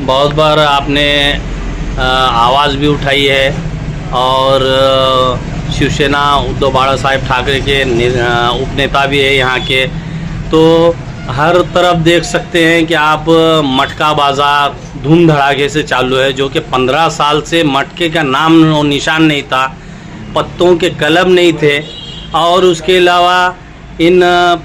बहुत बार आपने आवाज़ भी उठाई है और शिवसेना उद्धव बाळासाहेब ठाकरे के उपनेता भी है यहाँ के, तो हर तरफ देख सकते हैं कि आप मटका बाज़ार धूम धड़ाके से चालू है, जो कि 15 साल से मटके का नाम और निशान नहीं था, पत्तों के कलम नहीं थे। और उसके अलावा इन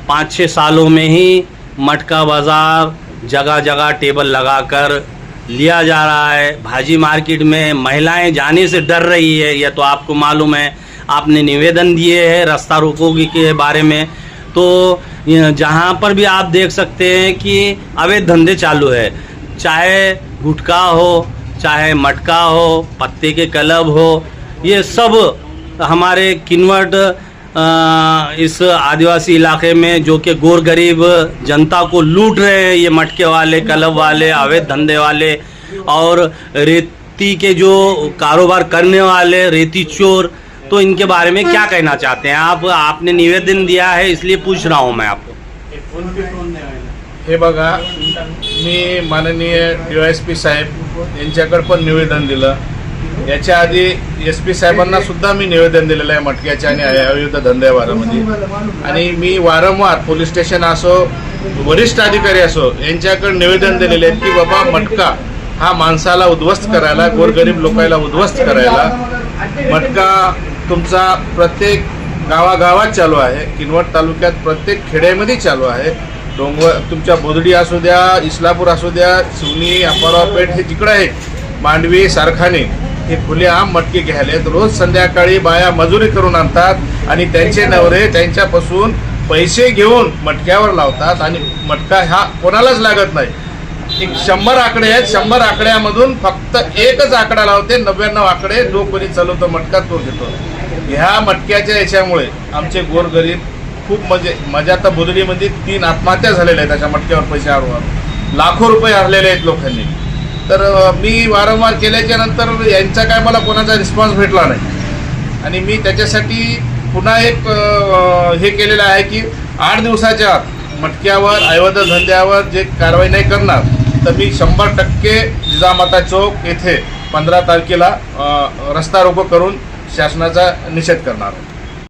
5-6 सालों में ही मटका बाज़ार जगह जगह टेबल लगाकर लिया जा रहा है। भाजी मार्केट में महिलाएं जाने से डर रही है, यह तो आपको मालूम है। आपने निवेदन दिए हैं रास्ता रोको के बारे में, तो जहाँ पर भी आप देख सकते हैं कि अवैध धंधे चालू है, चाहे गुटखा हो, चाहे मटका हो, पत्ते के कलब हो, ये सब हमारे किन्वट इस आदिवासी इलाके में जो कि गोर गरीब जनता को लूट रहे हैं, ये मटके वाले, कलब वाले, अवैध धंधे वाले और रेती के जो कारोबार करने वाले रेती चोर, तो इनके बारे में क्या कहना चाहते हैं आप? आपने निवेदन दिया है इसलिए पूछ रहा हूं मैं आपको। हे बघा, मी माननीय DYSP साहेब यांच्याकडे पण निवेदन दिलं। याच्या आधी SP साहेबांना सुद्धा मी निवेदन दिलेलं आहे मटक्याच्या आणि अवैध धंद्याबाबतीमध्ये, आणि मी वारंवार पोलीस स्टेशन असो, वरिष्ठ अधिकारी असो, यांच्याकडे निवेदन दिलेले आहेत की बाबा मटका हा माणसाला उद्ध्वस्त करायला, गोरगरीब लोकांना उद्ध्वस्त करायला, मटका तुमचा प्रत्येक गावागावात चालू आहे, किनवट तालुक्यात प्रत्येक खेड्यामध्ये चालू आहे। डोंगर तुमच्या बोदडी असू द्या, इस्लापूर असू द्या, शिवनी, अप्पारावपेठ, हे तिकडे आहे, मांडवी, सारखाने, हे खुलेआम मटके घ्यायला आहेत। रोज संध्याकाळी बाया मजुरी करून आणतात आणि त्यांचे नवरे त्यांच्यापासून पैसे घेऊन मटक्यावर लावतात आणि मटका हा कोणालाच लागत नाही। एक 100 आकडे आहेत, 100 आकड्यामधून फक्त एकच आकडा लावते, 99 आकडे जो कोणी चालवतो मटका तो घेतो। ह्या मटक्याच्या याच्यामुळे आमचे गोरगरीब खूप माझ्या आता बोदडीमध्ये 3 आत्महत्या झालेल्या आहेत, अशा मटक्यावर पैसे हरवून लाखो रुपये हरलेले आहेत लोकांनी। तर मी वारंवार केल्याच्या नंतर यांचा काय मला कोणाचा रिस्पॉन्स भेटला नाही आणि मी त्याच्यासाठी पुन्हा एक हे केलेलं आहे की 8 दिवसाच्या आत मटक्यावर, अवैध धंद्यावर जे कारवाई नाही करणार तर मी 100% जिजामाता चौक येथे 15 तारखेला रस्ता रोको करून शासनाचा निषेध करणार आहे।